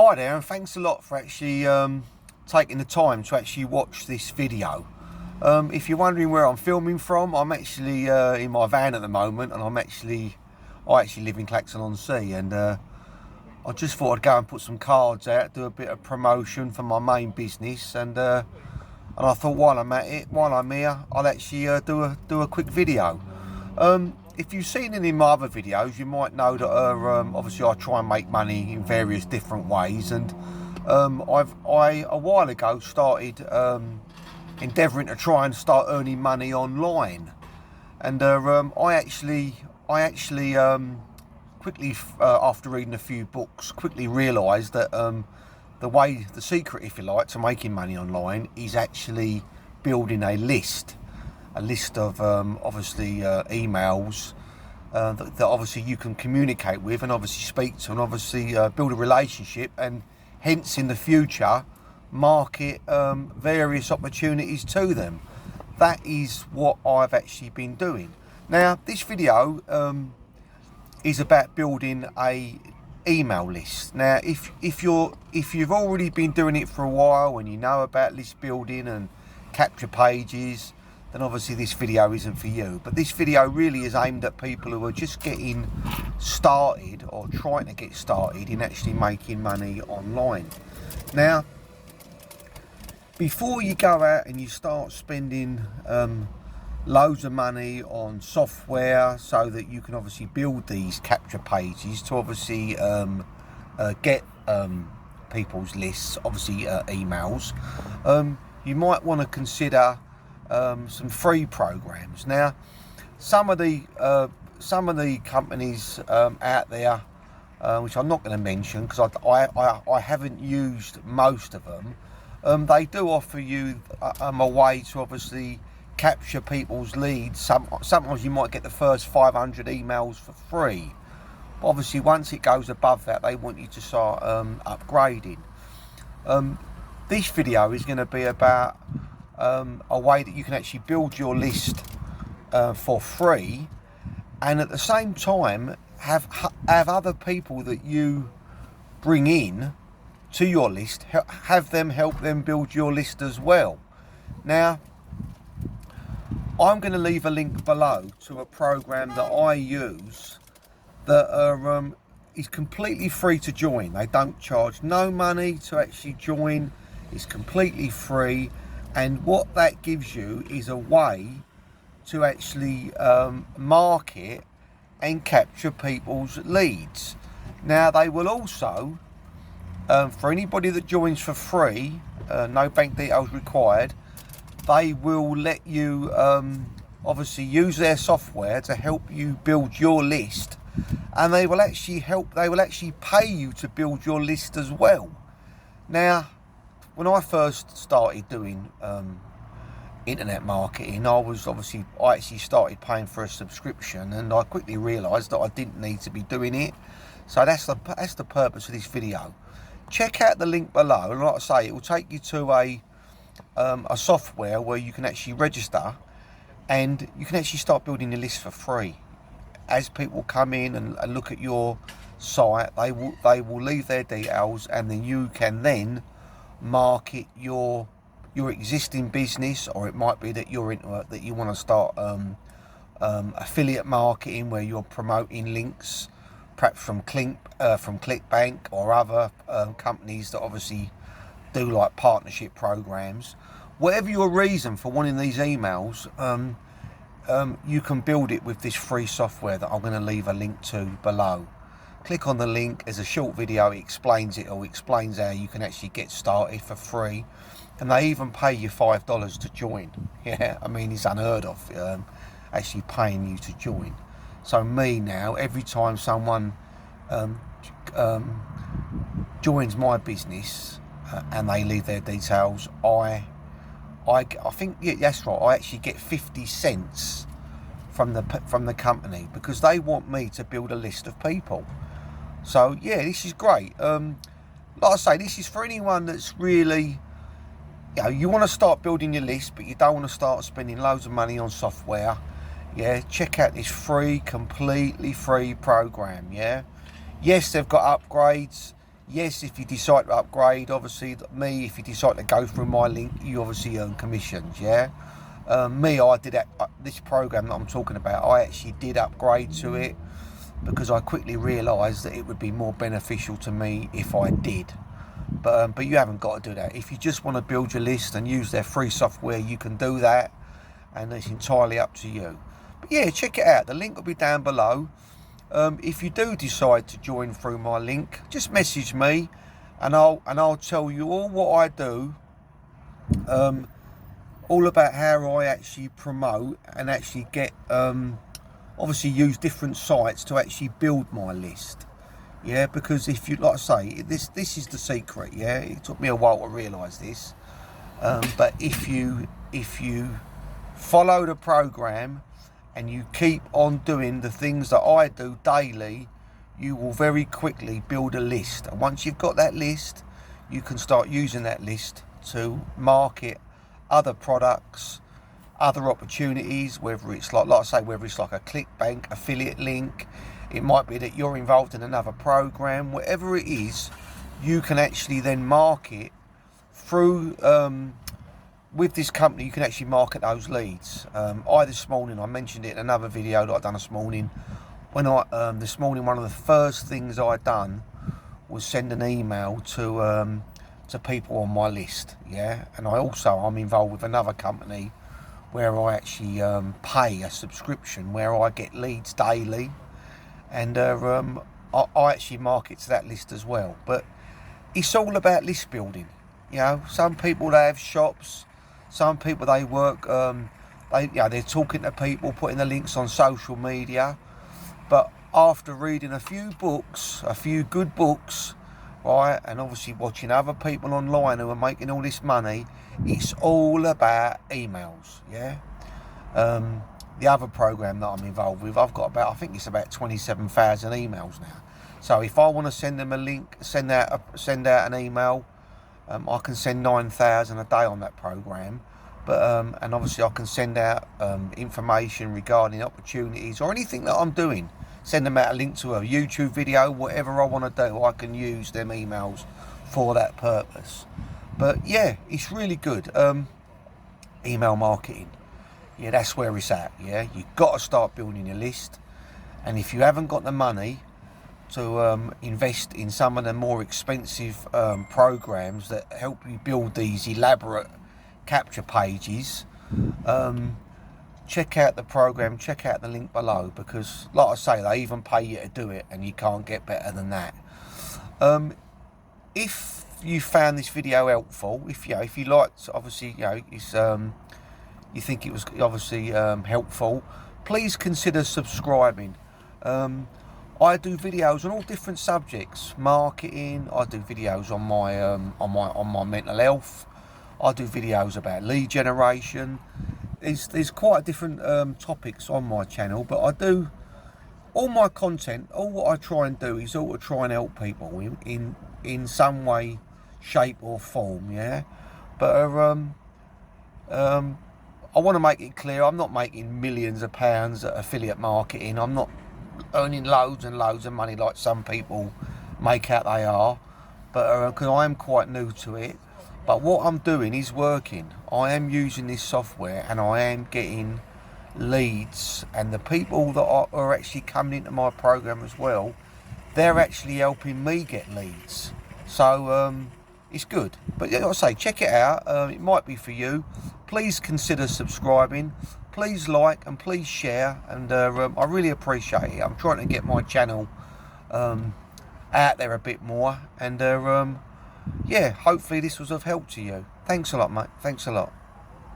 Hi there, and thanks a lot for actually taking the time to actually watch this video. If you're wondering where I'm filming from, I'm actually in my van at the moment, and I actually live in Clacton-on-Sea, and I just thought I'd go and put some cards out, do a bit of promotion for my main business, and I thought while I'm at it, while I'm here, I'll actually do a quick video. If you've seen any of my other videos, you might know that obviously I try and make money in various different ways, and I a while ago started endeavouring to try and start earning money online, and I actually quickly after reading a few books, quickly realised that the secret, if you like, to making money online is actually building a list of obviously emails that obviously you can communicate with and obviously speak to, and obviously build a relationship, and hence in the future market various opportunities to them. That is what I've actually been doing. Now this video is about building a email list. Now if you've already been doing it for a while and you know about list building and capture pages, then obviously this video isn't for you. But this video really is aimed at people who are just getting started or trying to get started in actually making money online. Now, before you go out and you start spending loads of money on software so that you can obviously build these capture pages to obviously get people's lists, obviously emails, you might want to consider some free programs. Now, some of the companies out there, which I'm not going to mention because I haven't used most of them, they do offer you a way to obviously capture people's leads. Sometimes you might get the first 500 emails for free. Obviously, once it goes above that, they want you to start upgrading. This video is going to be about a way that you can actually build your list for free, and at the same time have other people that you bring in to your list, have them help them build your list as well. Now, I'm going to leave a link below to a program that I use that is completely free to join. They don't charge no money to actually join. It's completely free. And what that gives you is a way to actually market and capture people's leads. Now, they will also, for anybody that joins for free, no bank details required, they will let you obviously use their software to help you build your list, and they will actually pay you to build your list as well. Now, when I first started doing internet marketing, I actually started paying for a subscription, and I quickly realised that I didn't need to be doing it. So that's the purpose of this video. Check out the link below, and like I say, it will take you to a software where you can actually register, and you can actually start building your list for free. As people come in and look at your site, they will leave their details, and then you can then market your existing business, or it might be that you want to start affiliate marketing, where you're promoting links, perhaps from ClickBank or other companies that obviously do like partnership programs. Whatever your reason for wanting these emails, you can build it with this free software that I'm going to leave a link to below. Click on the link. There's a short video, it explains it all, explains how you can actually get started for free, and they even pay you $5 to join. Yeah, I mean, it's unheard of, actually paying you to join. So me now, every time someone joins my business and they leave their details, I think, yeah, that's right, I actually get 50 cents from the company, because they want me to build a list of people. So yeah, this is great. Like I say, this is for anyone that's really, you want to start building your list, but you don't want to start spending loads of money on software. Yeah, check out this free, completely free program. Yeah, yes, they've got upgrades. Yes, if you decide to upgrade, obviously me, if you decide to go through my link, you obviously earn commissions, yeah. I did that, this program that I'm talking about, I actually did upgrade to it because I quickly realised that it would be more beneficial to me if I did. But you haven't got to do that. If you just want to build your list and use their free software, you can do that, and it's entirely up to you. But yeah, check it out. The link will be down below. If you do decide to join through my link, just message me, and I'll tell you all what I do, all about how I actually promote and actually get, obviously use different sites to actually build my list. Yeah, because if you, like I say, this is the secret. Yeah, it took me a while to realise this, but if you follow the program and you keep on doing the things that I do daily, you will very quickly build a list. And once you've got that list, you can start using that list to market other products, other opportunities, whether it's like I say, whether it's like a ClickBank affiliate link, it might be that you're involved in another program, whatever it is, you can actually then market through, with this company, you can actually market those leads. This morning, I mentioned it in another video that I done this morning. This morning, one of the first things I done was send an email to people on my list. Yeah, and I'm involved with another company where I actually pay a subscription where I get leads daily, and I actually market to that list as well. But it's all about list building. You know, some people, they have shops. Some people, they work, they're talking to people, putting the links on social media. But after reading a few books, a few good books, right, and obviously watching other people online who are making all this money, it's all about emails, yeah. The other program that I'm involved with, I've got about, I think it's about 27,000 emails now. So if I want to send them a link, send out an email, I can send 9,000 a day on that program, but and obviously I can send out information regarding opportunities or anything that I'm doing. Send them out a link to a YouTube video, whatever I want to do, I can use them emails for that purpose. But yeah, it's really good. Email marketing, yeah, that's where it's at. Yeah, you've got to start building your list, and if you haven't got the money to invest in some of the more expensive programs that help you build these elaborate capture pages, check out the program, check out the link below, because like I say, they even pay you to do it, and you can't get better than that. If you found this video helpful, if you liked, obviously, it's you think it was obviously helpful, please consider subscribing. I do videos on all different subjects, marketing. I do videos on my mental health. I do videos about lead generation. There's quite different topics on my channel, but I do all my content. All what I try and do is all to try and help people in some way, shape or form. Yeah, but I want to make it clear, I'm not making millions of pounds at affiliate marketing. I'm not earning loads and loads of money like some people make out they are, but because I am quite new to it. But what I'm doing is working. I am using this software and I am getting leads, and the people that are actually coming into my program as well, they're actually helping me get leads. So it's good. But like I say, check it out. It might be for you. Please consider subscribing. Please like and please share, and I really appreciate it. I'm trying to get my channel out there a bit more, and yeah, hopefully this was of help to you. Thanks a lot, mate. Thanks a lot.